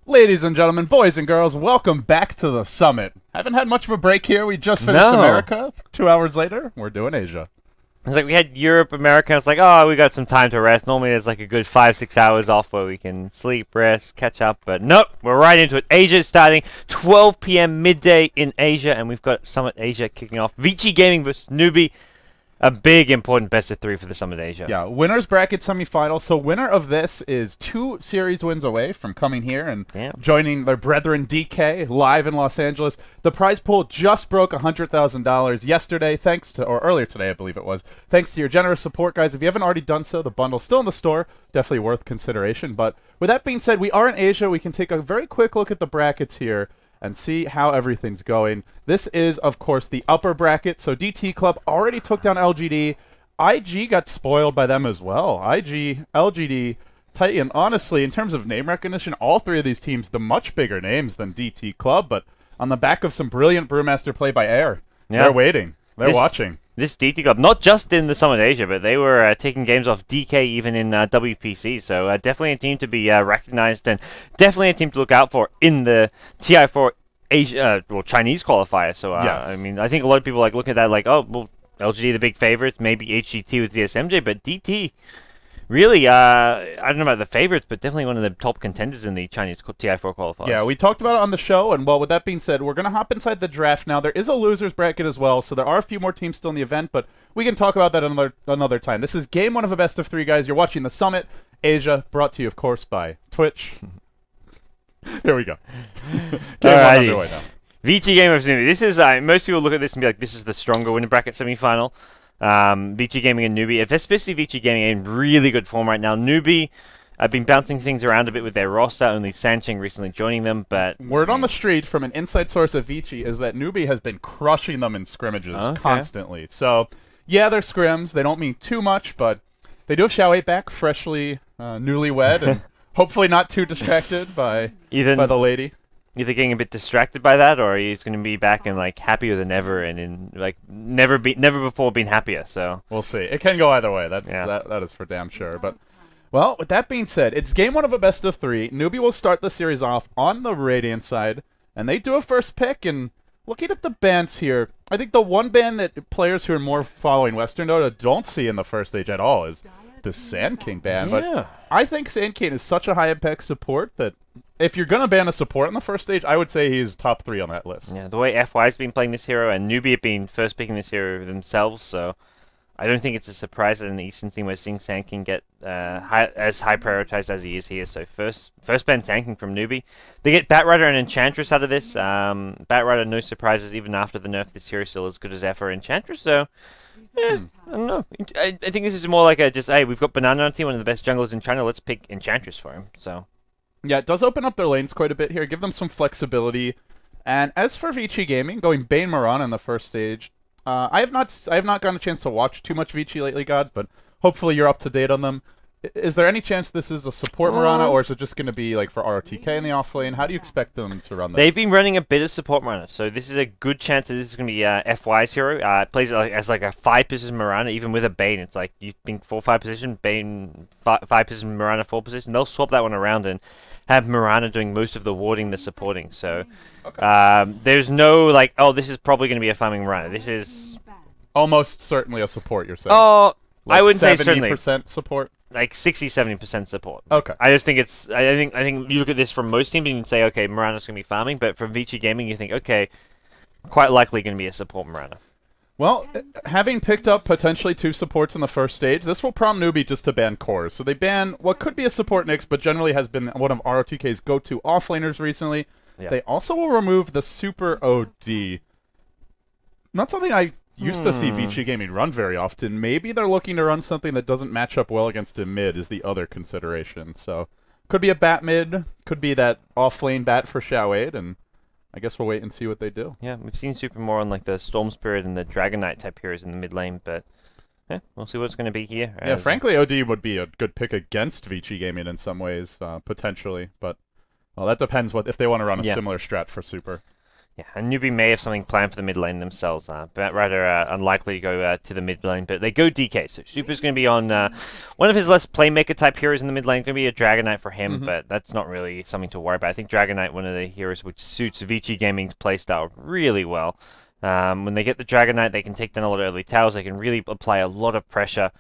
Ladies and gentlemen, boys and girls, welcome back to the summit. Haven't had much of a break here. We just finished America. 2 hours later, we're doing Asia. It's like we had Europe, America. It's like, oh, we got some time to rest. Normally, there's like a good 5-6 hours off where we can sleep, rest, catch up. But nope, we're right into it. Asia is starting 12 p.m. midday in Asia, and we've got Summit Asia kicking off. Vici Gaming versus Newbee. A big, important best of 3 for the Summit Asia. Yeah, winner's bracket semifinal. So winner of this is 2 series wins away from coming here and joining their brethren DK live in Los Angeles. The prize pool just broke $100,000 yesterday, thanks to, or earlier today, I believe it was, thanks to your generous support, guys. If you haven't already done so, the bundle's still in the store. Definitely worth consideration. But with that being said, we are in Asia. We can take a very quick look at the brackets here and see how everything's going. This is, of course, the upper bracket. So DT Club already took down LGD. IG got spoiled by them as well. IG, LGD, Titan. Honestly, in terms of name recognition, all 3 of these teams, the much bigger names than DT Club, but on the back of some brilliant Brewmaster play by Air. Yeah. They're waiting. They're watching. This DT Club, not just in the Summit Asia, but they were taking games off DK even in WPC. So definitely a team to be recognized and definitely a team to look out for in the TI4 Asia, well, Chinese qualifier. So yes. I mean, I think a lot of people like look at that like, oh, well, LGD the big favorites, maybe HGT with ZSMJ, but DT really, I don't know about the favorites, but definitely one of the top contenders in the Chinese TI4 qualifiers. Yeah, we talked about it on the show, and well, with that being said, we're going to hop inside the draft now. There is a loser's bracket as well, so there are a few more teams still in the event, but we can talk about that another time. This is game 1 of a best of 3, guys. You're watching the Summit Asia, brought to you, of course, by Twitch. Here we go. Game 1 underway now. Vici Game versus Newbee. This is, most people look at this and be like, this is the stronger winner bracket semifinal. Vici Gaming and Newbee, especially Vici Gaming, in really good form right now. Newbee have been bouncing things around a bit with their roster, only Sancheng recently joining them, but... Word on the street from an inside source of Vici is that Newbee has been crushing them in scrimmages constantly. So, yeah, they're scrims. They don't mean too much, but they do have Xiao 8 back, freshly newlywed, and hopefully not too distracted by the lady. Either getting a bit distracted by that, or he's going to be back and like happier than ever, and in like never before been happier. So we'll see. It can go either way. That is for damn sure. But well, with that being said, it's game 1 of a best of 3. Newbee will start the series off on the Radiant side, and they do a first pick. And looking at the bans here, I think the one ban that players who are more following Western Dota don't see in the first stage at all is the Sand King ban. Yeah. But I think Sand King is such a high impact support that if you're going to ban a support in the first stage, I would say he's top 3 on that list. Yeah, the way FY's been playing this hero and Newbee have been first picking this hero themselves, so I don't think it's a surprise that in the Eastern team we're seeing Sand King get as high prioritized as he is here. So first ban Sand King from Newbee. They get Batrider and Enchantress out of this. Batrider, no surprises, even after the nerf, this hero still as good as ever. Enchantress, so... I don't know. I think this is more like a just, hey, we've got Banana on team, one of the best junglers in China, let's pick Enchantress for him, so... Yeah, it does open up their lanes quite a bit here, give them some flexibility. And as for Vici Gaming, going Bane Mirana in the first stage, I have not gotten a chance to watch too much Vici lately, gods, but hopefully you're up to date on them. Is there any chance this is a support Mirana, or is it just going to be like for ROTK in the off lane? How do you expect them to run this? They've been running a bit of support Mirana, so this is a good chance that this is going to be FY's hero. It plays as like a 5-position Mirana, even with a Bane. It's like you think 4-5 position, Bane 5-position Mirana 4 position. They'll swap that one around and have Mirana doing most of the warding, the supporting. So there's no like, oh, this is probably going to be a farming Mirana. This is almost certainly a support. You're saying? Oh, like I wouldn't say 70% support. Like 60-70% support. Okay. I just think it's. I think you look at this from most teams and you can say, okay, Mirana's going to be farming, but from Vici Gaming you think, okay, quite likely going to be a support Mirana. Well, having picked up potentially 2 supports in the first stage, this will prompt Newbee just to ban cores. So they ban what could be a support Nyx, but generally has been one of ROTK's go-to offlaners recently. Yeah. They also will remove the Super OD. Not something I used to see Vici Gaming run very often. Maybe they're looking to run something that doesn't match up well against a mid is the other consideration. So could be a bat mid, could be that off-lane bat for Xiao 8, and I guess we'll wait and see what they do. Yeah, we've seen Super more on like the Storm Spirit and the Dragon Knight type heroes in the mid lane, but yeah, we'll see what it's going to be here. Yeah, frankly, OD would be a good pick against Vici Gaming in some ways, potentially, but well, that depends if they want to run a similar strat for Super. Yeah, and Newbee may have something planned for the mid lane themselves, but rather unlikely to go to the mid lane. But they go DK, so Super's going to be on one of his less playmaker type heroes in the mid lane. Going to be a Dragon Knight for him, but that's not really something to worry about. I think Dragon Knight, one of the heroes which suits Vici Gaming's playstyle really well. When they get the Dragon Knight, they can take down a lot of early towers. They can really apply a lot of pressure.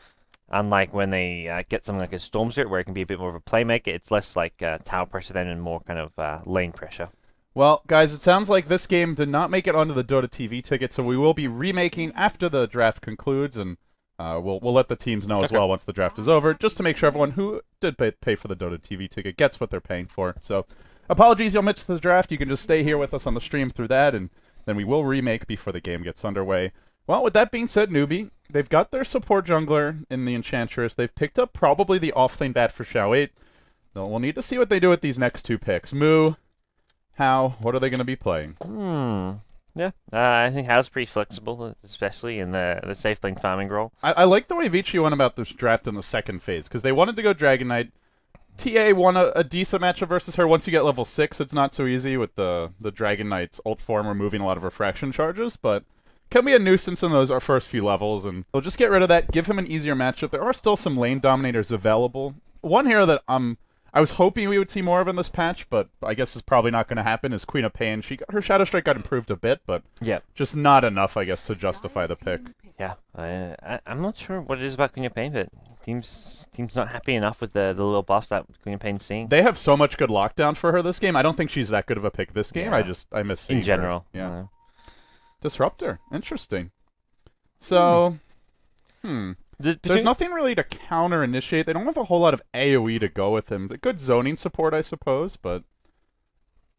Unlike when they get something like a Storm Spirit, where it can be a bit more of a playmaker, it's less like tower pressure then and more kind of lane pressure. Well, guys, it sounds like this game did not make it onto the Dota TV ticket, so we will be remaking after the draft concludes, and we'll let the teams know as well once the draft is over, just to make sure everyone who did pay for the Dota TV ticket gets what they're paying for. So, apologies you'll miss the draft. You can just stay here with us on the stream through that, and then we will remake before the game gets underway. Well, with that being said, Newbee, they've got their support jungler in the Enchantress. They've picked up probably the off-lane bat for Xiao 8. So we'll need to see what they do with these next two picks. Moo, How, what are they going to be playing? Yeah, I think Hao's pretty flexible, especially in the safe lane farming role. I like the way Vici went about this draft in the second phase, because they wanted to go Dragon Knight. TA won a decent matchup versus her. Once you get level 6, it's not so easy with the Dragon Knight's ult form removing a lot of refraction charges, but can be a nuisance in those our first few levels, and they'll just get rid of that, give him an easier matchup. There are still some lane dominators available. One hero that I was hoping we would see more of in this patch, but I guess is probably not going to happen, is Queen of Pain. Her Shadow Strike got improved a bit, but just not enough, I guess, to justify the pick. Yeah, I'm not sure what it is about Queen of Pain, but team's not happy enough with the little buff that Queen of Pain's seeing. They have so much good lockdown for her this game. I don't think she's that good of a pick this game. I miss seeing in general. Her. Yeah. Disruptor. Interesting. So, there's nothing really to counter-initiate. They don't have a whole lot of AoE to go with him. Good zoning support, I suppose, but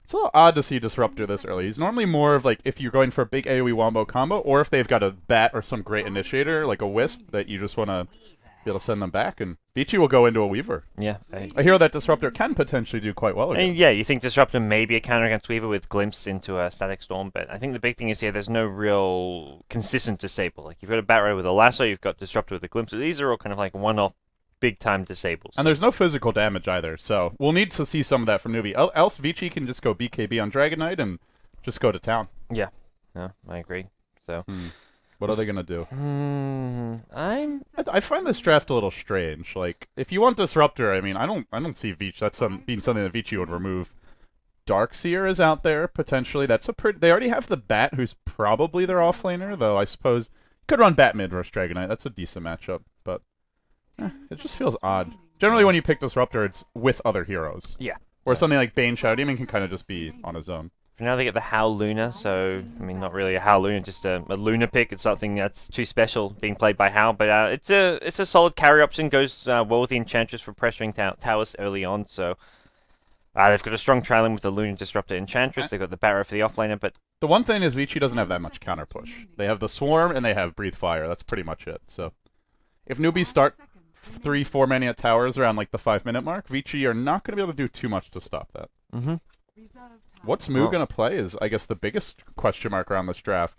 it's a little odd to see Disruptor this early. He's normally more of, like, if you're going for a big AoE wombo combo, or if they've got a bat or some great initiator, like a Wisp, that you just want to be able to send them back, and Vici will go into a Weaver. Yeah. A hero that Disruptor can potentially do quite well against. Yeah, you think Disruptor may be a counter against Weaver with Glimpse into a Static Storm, but I think the big thing is here there's no real consistent disable. Like, you've got a Bat Rider with a Lasso, you've got Disruptor with a Glimpse. These are all kind of like one-off big-time disables. And there's no physical damage either, so we'll need to see some of that from Newbee. Else Vici can just go BKB on Dragon Knight and just go to town. Yeah, I agree. So... What are they gonna do? I find this draft a little strange. Like, if you want Disruptor, I mean, I don't see Vici. That's being something that Vici would remove. Darkseer is out there potentially. That's a pretty. They already have the Bat, who's probably their offlaner, though. I suppose could run Bat mid versus Dragon Knight. That's a decent matchup, but it just feels odd. Generally, when you pick Disruptor, it's with other heroes. Yeah. Or something like Bane Shadow Demon can kind of just be on his own. For now, they get the Howl Luna, so, I mean, not really a Howl Luna, just a Luna pick. It's something that's too special being played by Howl, but it's a solid carry option, goes well with the Enchantress for pressuring towers early on, so they've got a strong trailing with the Luna Disruptor Enchantress, they've got the Barrow for the offlaner, but... The one thing is Vici doesn't have that much counter push. They have the Swarm, and they have Breathe Fire. That's pretty much it, so... If newbies start 3-4 mana towers around, like, the 5-minute mark, Vici are not going to be able to do too much to stop that. What's Moo going to play is, I guess, the biggest question mark around this draft.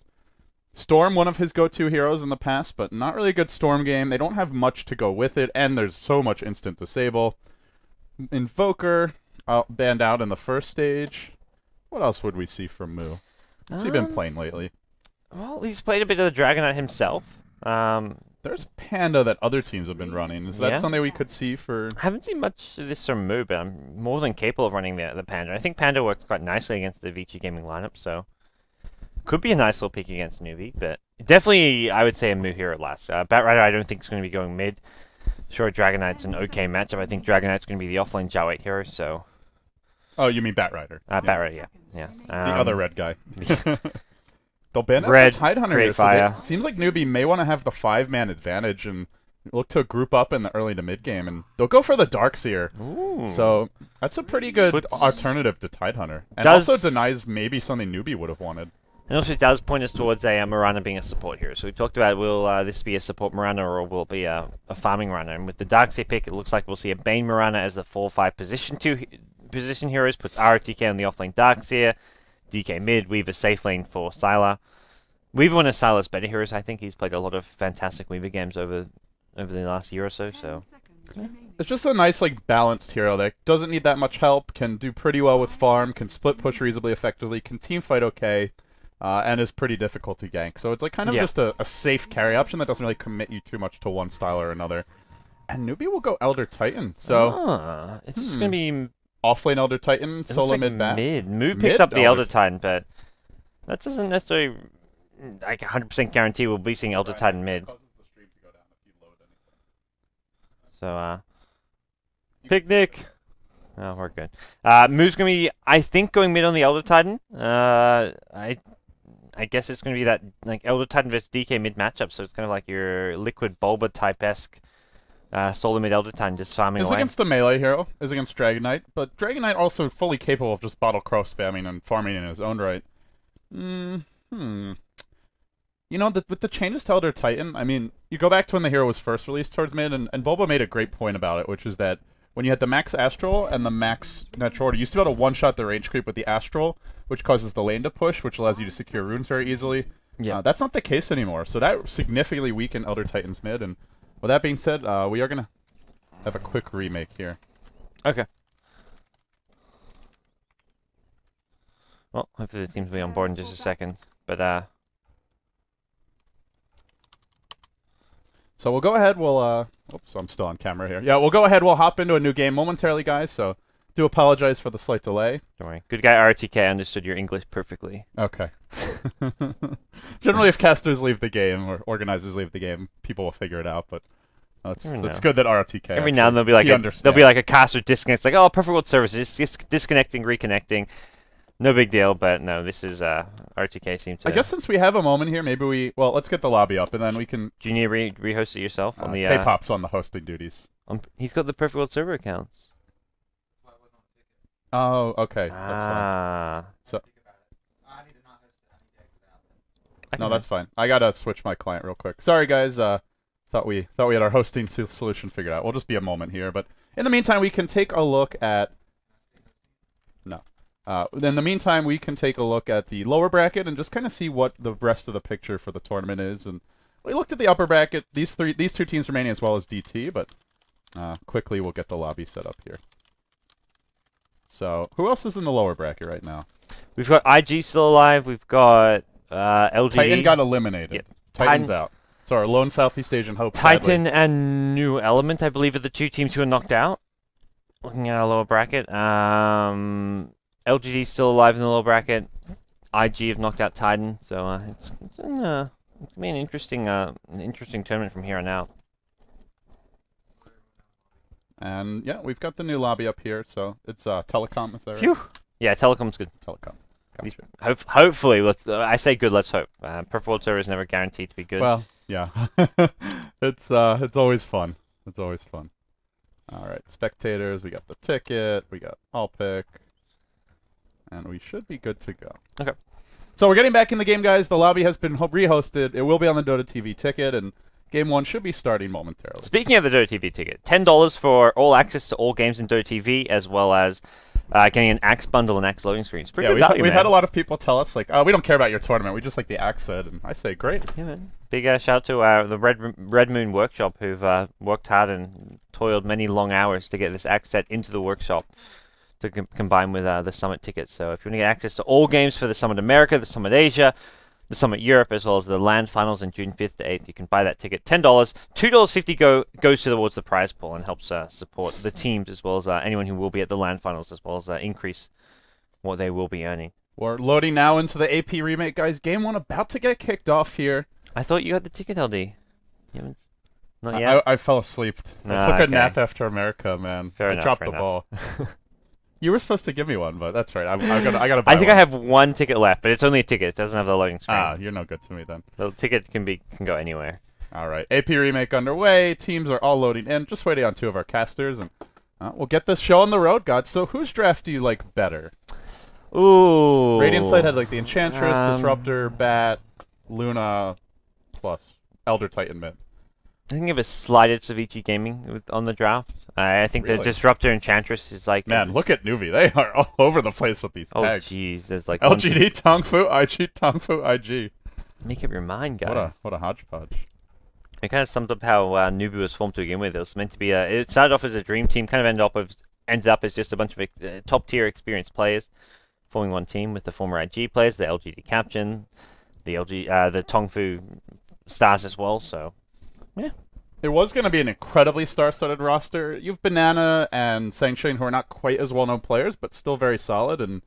Storm, one of his go-to heroes in the past, but not really a good Storm game. They don't have much to go with it, and there's so much instant disable. Invoker, banned out in the first stage. What else would we see from Moo? What's he been playing lately? Well, he's played a bit of the Dragon Knight himself. There's Panda that other teams have been running. Is that something we could see for... I haven't seen much of this from Moo, but I'm more than capable of running the Panda. I think Panda works quite nicely against the Vici Gaming lineup, so... Could be a nice little pick against Newbee, but definitely I would say a Moo here at last. Bat Rider I don't think is going to be going mid. Sure, Dragon Knight's an okay matchup. I think Dragon Knight's going to be the offlane Xiao 8 hero, so... Oh, you mean Bat Rider. Bat Rider, yeah. The other red guy. They'll ban out Red, the Tidehunter here, fire. So seems like Newbee may want to have the 5-man advantage and look to group up in the early to mid game, and they'll go for the Darkseer. Ooh. So that's a pretty good alternative to Tidehunter, and also denies maybe something Newbee would have wanted. And also it does point us towards a Mirana being a support hero. So we talked about, will this be a support Mirana or will it be a farming Mirana? And with the Darkseer pick, it looks like we'll see a Bane Mirana as the 4-5 position heroes, puts RTK on the offlane Darkseer, DK mid, Weaver safe lane for Sylar. Weaver one of Sylar's better heroes. I think he's played a lot of fantastic Weaver games over the last year or so. It's just a nice, like, balanced hero that doesn't need that much help, can do pretty well with farm, can split push reasonably effectively, can team fight okay, and is pretty difficult to gank. So it's like kind of just a safe carry option that doesn't really commit you too much to one style or another. And Newbee will go Elder Titan. So is this going to be offlane Elder Titan, solo mid bat? Moo picks up the Elder Titan, but that doesn't necessarily like 100% guarantee we'll be seeing Elder Titan mid. So picnic. Oh, we're good. Moo's gonna be, I think, going mid on the Elder Titan. I guess it's gonna be that like Elder Titan versus DK mid matchup. So it's kind of like your Liquid Bulba type-esque solo mid Elder Titan just farming away. Is against the melee hero. Is against Dragon Knight, but Dragon Knight also fully capable of just bottle crow spamming and farming in his own right. You know, with the changes to Elder Titan, I mean, you go back to when the hero was first released towards mid, and Bulba made a great point about it, which is that when you had the max Astral and the max Natural Order, you used to be able to one-shot the range creep with the Astral, which causes the lane to push, which allows you to secure runes very easily. Yeah, that's not the case anymore, so that significantly weakened Elder Titan's mid, and with that being said, we are going to have a quick remake here. Okay. Well, hopefully the teams will be on board in just a second, but so we'll go ahead, oops, I'm still on camera here. Yeah, we'll go ahead, we'll hop into a new game momentarily, guys, so do apologize for the slight delay. Don't worry. Good guy RTK understood your English perfectly. Okay. Generally, if casters leave the game, or organizers leave the game, people will figure it out, but it's good that RTK every now and then there'll be like a caster disconnects, like, oh, Perfect World Service, just disconnecting, reconnecting. No big deal, but no, this is RTK seems to... I guess since we have a moment here, maybe well, let's get the lobby up, and then we can... Do you need to rehost it yourself? On the K-Pop's on the hosting duties. He's got the Perfect World Server accounts. Oh, okay. That's fine. So... No, that's fine. I gotta switch my client real quick. Sorry, guys. Thought we had our hosting solution figured out. We'll just be a moment here, but in the meantime, we can take a look at... No. In the meantime, we can take a look at the lower bracket and just kind of see what the rest of the picture for the tournament is. And we looked at the upper bracket, these two teams remaining as well as DT, but quickly we'll get the lobby set up here. So, who else is in the lower bracket right now? We've got IG still alive. We've got LGD. Titan got eliminated. Yep. Titan's out. So our lone Southeast Asian hope. Titan and New Element, I believe, are the two teams who are knocked out. Looking at our lower bracket. LGD still alive in the lower bracket. IG have knocked out Titan, so it's gonna be an interesting tournament from here on out. And yeah, we've got the new lobby up here, so it's Telecom. Is that right? Phew. Yeah, Telecom's good. Telecom. Gotcha. Hopefully, I say good. Let's hope. Perfect World Server is never guaranteed to be good. Well, yeah, it's always fun. It's always fun. All right, spectators. We got the ticket. We got all pick. And we should be good to go. Okay. So we're getting back in the game, guys. The lobby has been rehosted. It will be on the Dota TV ticket, and Game 1 should be starting momentarily. Speaking of the Dota TV ticket, $10 for all access to all games in Dota TV, as well as getting an Axe bundle and Axe loading screens. Pretty good value, we've had a lot of people tell us, like, oh, we don't care about your tournament. We just like the Axe set. And I say, great. Yeah, man. Big shout out to the Red Moon Workshop, who've worked hard and toiled many long hours to get this Axe set into the workshop to combine with the Summit tickets. So if you want to get access to all games for the Summit America, the Summit Asia, the Summit Europe, as well as the LAN finals on June 5th to 8th, you can buy that ticket. $10, $2.50 goes towards the prize pool and helps support the teams, as well as anyone who will be at the LAN finals, as well as increase what they will be earning. We're loading now into the AP remake, guys. Game 1 about to get kicked off here. I thought you had the ticket, LD. You haven't? Not yet? I fell asleep. I took a nap after America, man. I dropped the ball. You were supposed to give me one, but that's right. I gotta buy I think one. I have one ticket left, but it's only a ticket. It doesn't have the loading screen. Ah, you're no good to me then. The ticket can go anywhere. All right, AP remake underway. Teams are all loading in. Just waiting on two of our casters, and we'll get this show on the road, God. So whose draft do you like better? Ooh. Radiant Sight had like the Enchantress, Disruptor, Bat, Luna, plus Elder Titan mid. I think of a slight edge of Vici Gaming on the draft. I think the Disruptor Enchantress is like... Man, look at Newbee. They are all over the place with these tags. Oh, jeez. There's like LGD, Tongfu, IG, Tongfu, IG. Make up your mind, guys. What a hodgepodge. It kind of summed up how Newbee was formed to begin with. It was meant to be it started off as a dream team, kind of ended up as just a bunch of top tier experienced players forming one team with the former IG players, the LGD captain, the Tongfu stars as well. So, yeah. It was going to be an incredibly star-studded roster. You have Banana and Sangshin, who are not quite as well-known players, but still very solid, and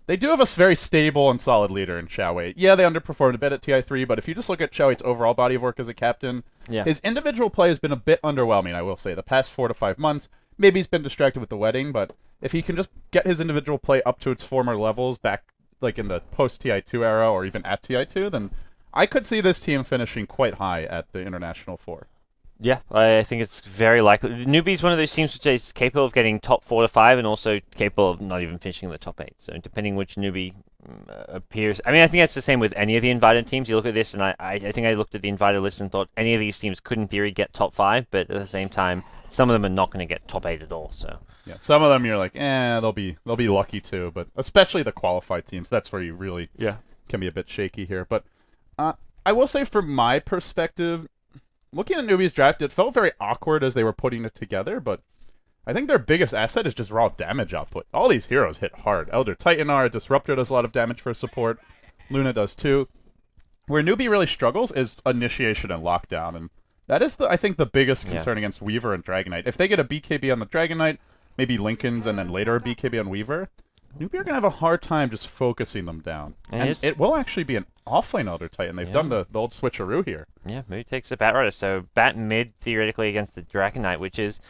they do have a very stable and solid leader in Xiaowei. Yeah, they underperformed a bit at TI3, but if you just look at Xiaowei's overall body of work as a captain, his individual play has been a bit underwhelming, I will say, the past 4 to 5 months. Maybe he's been distracted with the wedding, but if he can just get his individual play up to its former levels back like in the post-TI2 era or even at TI2, then I could see this team finishing quite high at the International 4. Yeah, I think it's very likely. Newbee's one of those teams which is capable of getting top 4 to 5 and also capable of not even finishing in the top 8. So depending which Newbee appears... I mean, I think that's the same with any of the invited teams. You look at this, and I think I looked at the invited list and thought any of these teams could, in theory, get top 5, but at the same time, some of them are not going to get top 8 at all. So yeah, some of them you're like, they'll be lucky too, but especially the qualified teams, that's where you really can be a bit shaky here. But I will say from my perspective, looking at Newbee's draft, it felt very awkward as they were putting it together, but I think their biggest asset is just raw damage output. All these heroes hit hard. Elder Titanar, Disruptor does a lot of damage for support. Luna does too. Where Newbee really struggles is initiation and lockdown, and that is, I think, the biggest concern against Weaver and Dragon Knight. If they get a BKB on the Dragon Knight, maybe Lincoln's, and then later a BKB on Weaver, Newbee are going to have a hard time just focusing them down. And it will actually be an offlane Elder Titan. They've done the old switcheroo here. Yeah, Moo takes the Bat Rider. So Bat mid, theoretically, against the Dragon Knight, which is...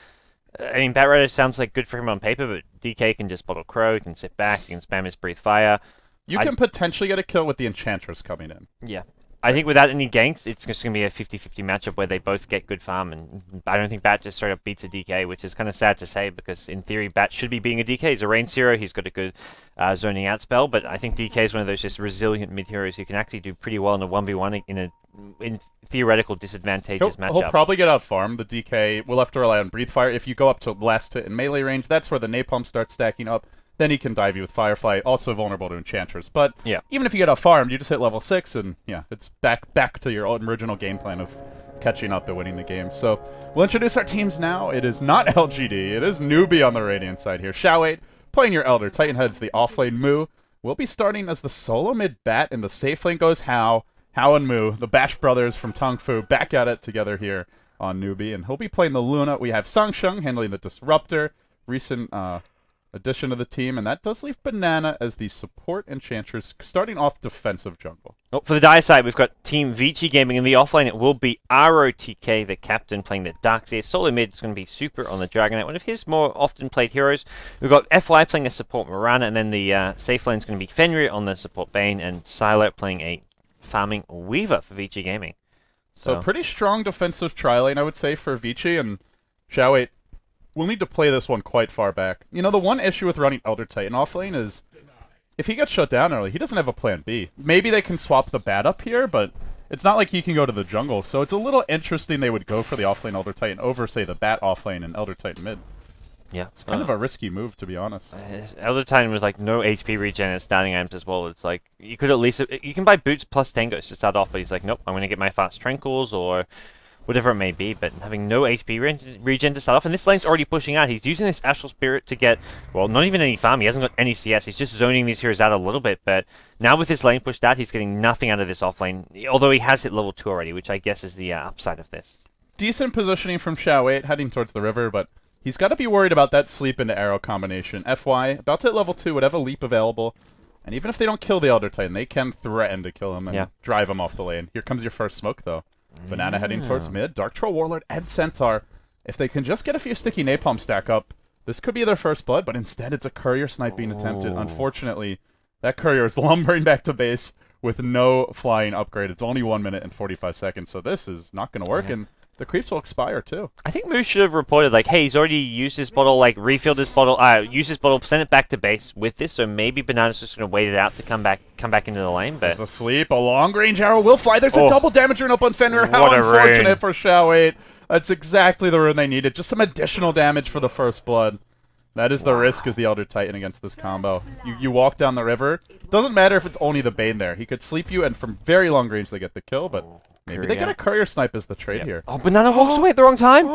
I mean, Bat Rider sounds like good for him on paper, but DK can just bottle Crow, he can sit back, he can spam his Breathe Fire. You can potentially get a kill with the Enchantress coming in. Yeah. I think without any ganks, it's just going to be a 50-50 matchup where they both get good farm, and I don't think Bat just straight up beats a DK, which is kind of sad to say, because in theory, Bat should be beating a DK. He's a range hero, he's got a good zoning out spell, but I think DK is one of those just resilient mid-heroes who can actually do pretty well in a 1v1 in theoretical disadvantageous matchup. He'll probably get out farmed. The DK will have to rely on Breathe Fire. If you go up to last hit in melee range, that's where the Napalm starts stacking up. Then he can dive you with Firefly, also vulnerable to Enchantress. But even if you get out-farmed, you just hit level 6, and it's back to your original game plan of catching up and winning the game. So we'll introduce our teams now. It is not LGD. It is Newbee on the Radiant side here. Xiaowei playing your Elder. Titan heads the offlane Moo. We'll be starting as the solo mid Bat, and the safe lane goes Hao and Moo, the Bash brothers from Tongfu, back at it together here on Newbee. And he'll be playing the Luna. We have Sangsheng handling the Disruptor. Recent... addition to the team, and that does leave Banana as the support Enchantress, starting off defensive jungle. Oh, for the Dire side, we've got Team Vici gaming in the offlane. It will be ROTK, the captain, playing the Darkseer. Solo mid is going to be Super on the Dragon Knight, one of his more often played heroes. We've got FY playing a support Mirana, and then the safe lane is going to be Fenrir on the support Bane, and Sylar playing a farming Weaver for Vici gaming. So pretty strong defensive tri-lane, I would say, for Vici, and Xiaowei. We'll need to play this one quite far back. You know, the one issue with running Elder Titan offlane is if he gets shut down early, he doesn't have a plan B. Maybe they can swap the Bat up here, but it's not like he can go to the jungle. So it's a little interesting they would go for the offlane Elder Titan over, say, the Bat offlane and Elder Titan mid. Yeah. It's kind of a risky move, to be honest. Elder Titan with, like, no HP regen and starting items as well. It's like, you could at least... You can buy boots plus Tangos to start off, but he's like, nope, I'm going to get my fast Tranquils or... whatever it may be, but having no HP regen to start off, and this lane's already pushing out. He's using this Astral Spirit to get, well, not even any farm. He hasn't got any CS. He's just zoning these heroes out a little bit, but now with this lane pushed out, he's getting nothing out of this offlane, although he has hit level 2 already, which I guess is the upside of this. Decent positioning from Xiaowei, heading towards the river, but he's got to be worried about that sleep into arrow combination. FY, about to hit level 2, would have a leap available, and even if they don't kill the Elder Titan, they can threaten to kill him and drive him off the lane. Here comes your first smoke, though. Banana heading towards mid. Dark Troll Warlord and Centaur. If they can just get a few sticky napalm stack up, this could be their first blood, but instead it's a courier snipe being attempted. Unfortunately, that courier is lumbering back to base with no flying upgrade. It's only 1 minute and 45 seconds, so this is not going to work, and the creeps will expire too. I think Moose should have reported, like, hey, he's already used his bottle, like, refilled his bottle, used his bottle, sent it back to base with this, so maybe Banana's just going to wait it out to come back into the lane, but... There's a sleep, a long-range arrow will fly. There's a double damage rune up on Fenrir. How unfortunate for Xiaowei. That's exactly the rune they needed. Just some additional damage for the first blood. That is the risk as the Elder Titan against this combo. You walk down the river. Doesn't matter if it's only the Bane there. He could sleep you, and from very long range they get the kill, but maybe they get a courier snipe as the trade here. Oh, Banana walks away at the wrong time!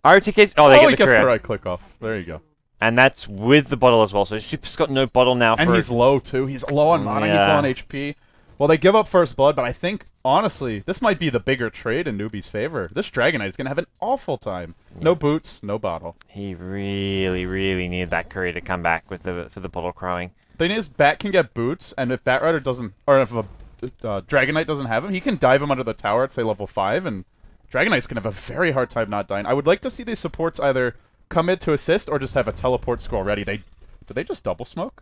RTK's... Oh, they get the gets courier. the right click off. There you go. And that's with the bottle as well, so Super's got no bottle now. And he's low, too. He's low on mana, he's low on HP. Well, they give up first blood, but I think, honestly, this might be the bigger trade in Newbee's favor. This Dragon Knight is going to have an awful time. No boots, no bottle. He really, really needed that courier to come back with for the bottle crowing. The thing is, Bat can get boots, and if Bat Rider doesn't, or if a Dragon Knight doesn't have him, he can dive him under the tower at, say, level 5, and Dragon Knight's going to have a very hard time not dying. I would like to see these supports either come in to assist or just have a teleport scroll ready. Did they just double smoke?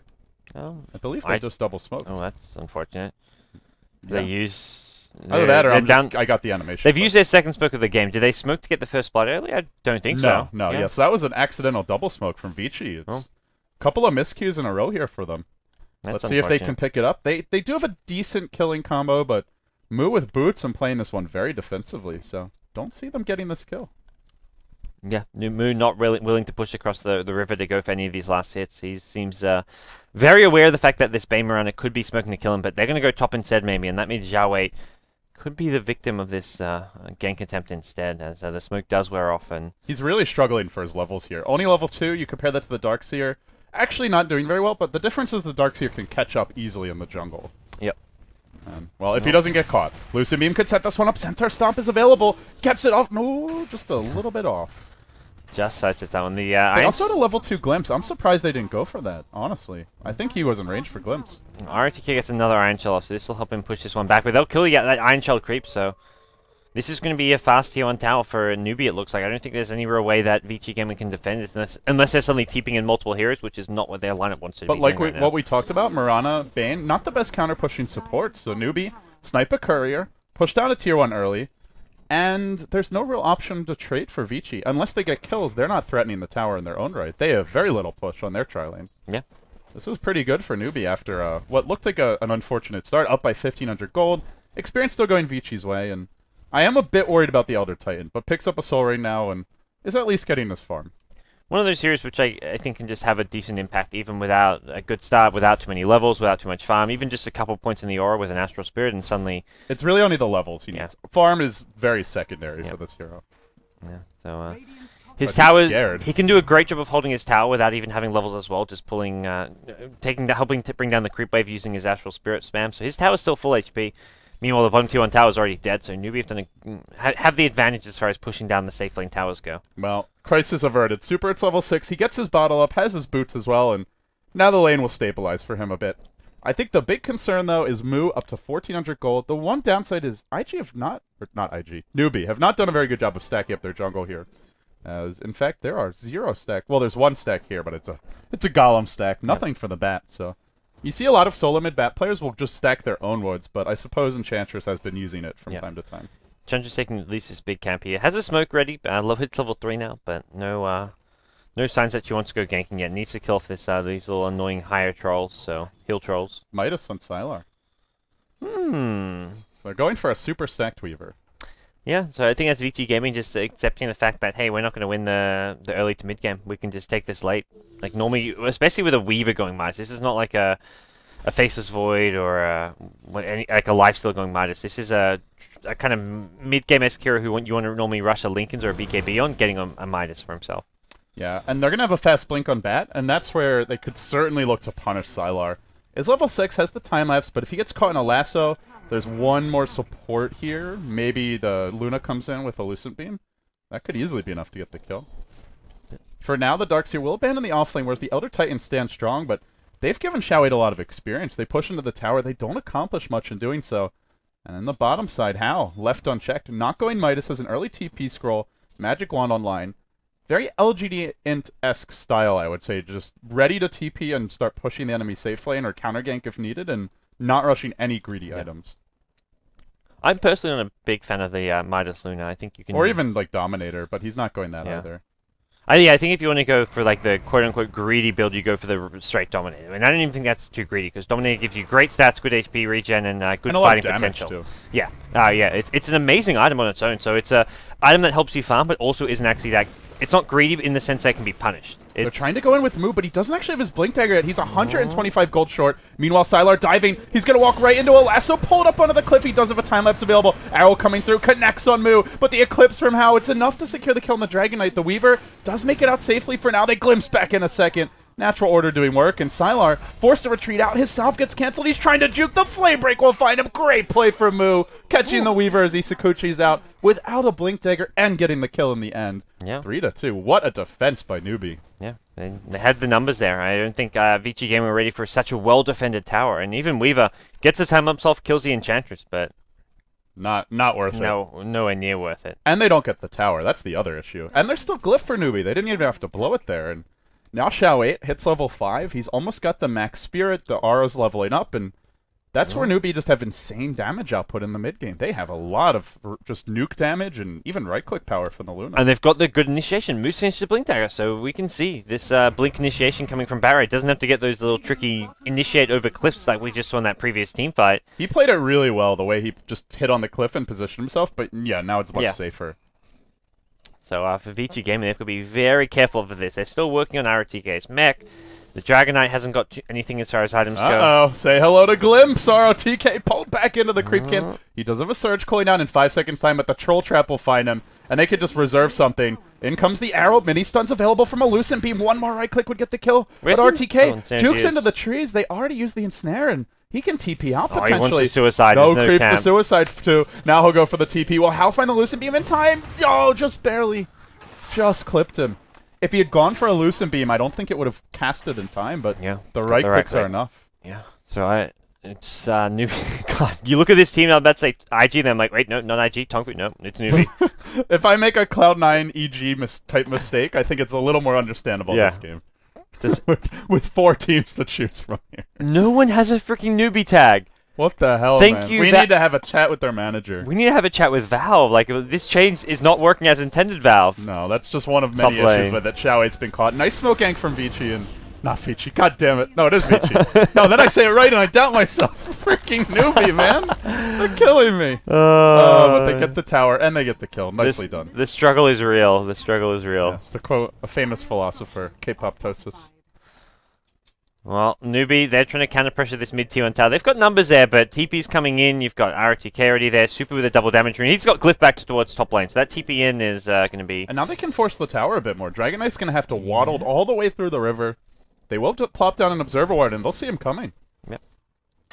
Oh, I believe they just double smoked. Oh, that's unfortunate. They use... Either that or I got the animation. They've used their second smoke of the game. Did they smoke to get the first blood early? I don't think so. No, yeah. So that was an accidental double smoke from Vici. It's a couple of miscues in a row here for them. Let's see if they can pick it up. They do have a decent killing combo, but Mu with boots and playing this one very defensively, so don't see them getting this kill. Yeah, Mu not really willing to push across the river to go for any of these last hits. He seems very aware of the fact that this Bane Marana could be smoking to kill him, but they're going to go top instead maybe, and that means Zhao Wei could be the victim of this gank attempt instead, as the smoke does wear off. And he's really struggling for his levels here. Only level 2, you compare that to the Darkseer. Actually not doing very well, but the difference is the Darkseer can catch up easily in the jungle. Yep. Well, if he doesn't get caught, Lucid Beam could set this one up. Centaur Stomp is available. Gets it off. No, just a little bit off. Just sidesteps that one. They also had a level 2 Glimpse. I'm surprised they didn't go for that, honestly. I think he was in range for Glimpse. RTK gets another Iron Shell off, so this will help him push this one back. But they'll kill that Iron Shell creep, so this is going to be a fast tier 1 tower for Newbee, it looks like. I don't think there's any real way that Vici Gaming can defend it, unless they're suddenly TPing in multiple heroes, which is not what their lineup wants to be doing. But like what we talked about, Marana, Bane, not the best counter-pushing supports. So Newbee, snipe a courier, push down a tier 1 early, and there's no real option to trade for Vici. Unless they get kills, they're not threatening the tower in their own right. They have very little push on their tri-lane. Yeah. This was pretty good for Newbee after what looked like an unfortunate start, up by 1,500 gold. Experience still going Vici's way, and I am a bit worried about the Elder Titan, but picks up a Soul Ring now and is at least getting this farm. One of those heroes which I think can just have a decent impact even without a good start, without too many levels, without too much farm, even just a couple points in the aura with an Astral Spirit, and suddenly... It's really only the levels he needs. Farm is very secondary for this hero. Yeah, so... his tower, he can do a great job of holding his tower without even having levels as well, just pulling, helping to bring down the creep wave using his Astral Spirit spam. So his tower's still full HP. Meanwhile, the bottom tier 1 tower is already dead, so Newbee have the advantage as far as pushing down the safe lane towers go. Well, crisis averted. Super, it's level 6. He gets his bottle up, has his boots as well, and now the lane will stabilize for him a bit. I think the big concern, though, is Mu up to 1,400 gold. The one downside is Newbee have not done a very good job of stacking up their jungle here. As in fact, there are 0 stack. Well, there's 1 stack here, but it's a golem stack. Nothing for the bat, so... You see a lot of solo mid-bat players will just stack their own woods, but I suppose Enchantress has been using it from time to time. Enchantress taking at least this big camp here. Has a smoke ready. It's level 3 now, but no signs that she wants to go ganking yet. Needs to kill off these little annoying higher trolls, so heal trolls. Midas on Sylar. So they're going for a super stacked Weaver. Yeah, so I think that's Vici Gaming just accepting the fact that, hey, we're not going to win the early to mid game. We can just take this late. Like normally, especially with a Weaver going Midas, this is not like a Faceless Void or like a Lifesteal going Midas. This is a kind of mid-game-esque hero who you want to normally rush a Linken's or a BKB on, getting a Midas for himself. Yeah, and they're going to have a fast blink on Bat, and that's where they could certainly look to punish Sylar. His level 6 has the time lapse, but if he gets caught in a lasso, there's one more support here. Maybe the Luna comes in with a Lucent Beam. That could easily be enough to get the kill. For now, the Darkseer will abandon the offlane, whereas the Elder Titans stand strong, but they've given Xiaowei a lot of experience. They push into the tower. They don't accomplish much in doing so. And then the bottom side, Hao, left unchecked. Not going Midas as an early TP scroll. Magic Wand online. Very LGD int-esque style, I would say. Just ready to TP and start pushing the enemy safe lane or counter gank if needed, and not rushing any greedy items. I'm personally not a big fan of the Midas Luna. I think you can... Or even, like, Dominator, but he's not going that either. Yeah, I think if you want to go for, like, the quote-unquote greedy build, you go for the straight Dominator. And I don't even think that's too greedy, because Dominator gives you great stats, good HP regen, and good fighting potential. Too. Yeah, it's an amazing item on its own. So it's a item that helps you farm, but also isn't actually that it's not greedy in the sense they can be punished. They're trying to go in with Moo, but he doesn't actually have his Blink Dagger yet. He's 125 gold short. Meanwhile, Sylar diving. He's going to walk right into a lasso, pulled up onto the cliff. He does have a time-lapse available. Arrow coming through, connects on Moo, but the Eclipse from How, it's enough to secure the kill on the Dragon Knight. The Weaver does make it out safely for now. They glimpse back in a second. Natural Order doing work, and Sylar forced to retreat out. His salve gets canceled. He's trying to juke. The Flame Break will find him. Great play from Moo, catching the Weaver as Isakuchi's out without a Blink Dagger and getting the kill in the end. Yeah. 3-2. What a defense by Newbee. Yeah, they had the numbers there. I don't think Vici Game were ready for such a well-defended tower, and even Weaver gets the time up off, kills the Enchantress, but not worth it. No, nowhere near worth it. And they don't get the tower. That's the other issue. And there's still Glyph for Newbee. They didn't even have to blow it there. And now Xiao 8 hits level 5. He's almost got the max spirit. The Aura's leveling up, and that's where Newbee just have insane damage output in the mid game. They have a lot of just nuke damage and even right-click power from the Luna. And they've got the good initiation. Moose finished the Blink Dagger, so we can see this Blink initiation coming from Barry. Doesn't have to get those little tricky initiate over cliffs like we just saw in that previous team fight. He played it really well, the way he just hit on the cliff and positioned himself, but yeah, now it's much safer. So for Vici Gaming, they've got to be very careful of this. They're still working on ROTK's mech. The Dragon Knight hasn't got anything as far as items go. Uh-oh. Say hello to Glimpse. ROTK pulled back into the Creepkin. He does have a Surge cooling down in 5 seconds time, but the Troll Trap will find him, and they could just reserve something. In comes the Arrow. Mini stuns available from a Lucent Beam. One more right-click would get the kill. But RTK jukes into the trees. They already used the Ensnare, and he can TP out potentially. He wants the Suicide. No, creeps the Suicide too. Now he'll go for the TP. Will How find the Lucent Beam in time? Oh, just barely. Just clipped him. If he had gone for a Lucent Beam, I don't think it would have casted in time, but the right clicks are enough. Yeah. So it's Newbee. God, you look at this team, I'm about to say IG, then I'm like, wait, no, not IG, Tonku, no, it's Newbee. If I make a Cloud9 EG type mistake, I think it's a little more understandable this game. With 4 teams to choose from here. No one has a freaking Newbee tag. What the hell, man? We need to have a chat with their manager. We need to have a chat with Valve. Like, this change is not working as intended, Valve. No, that's just one of many issues with it. Xiao 8's been caught. Nice smoke gank from Vici and... Not Vici. God damn it. No, it is Vici. No, then I say it right and I doubt myself. Freaking Newbee, man. They're killing me. But they get the tower and they get the kill. Nicely done. The struggle is real. The struggle is real. Yes, to quote a famous philosopher, K-Poptosis. Well, Newbee, they're trying to counter-pressure this mid-tier on tower. They've got numbers there, but TP's coming in. You've got RTK already there. Super with a double damage rune. He's got Glyph back towards top lane, so that TP in is going to be... And now they can force the tower a bit more. Dragon Knight's going to have to waddle all the way through the river. They will plop down an Observer Ward, and they'll see him coming. Yep.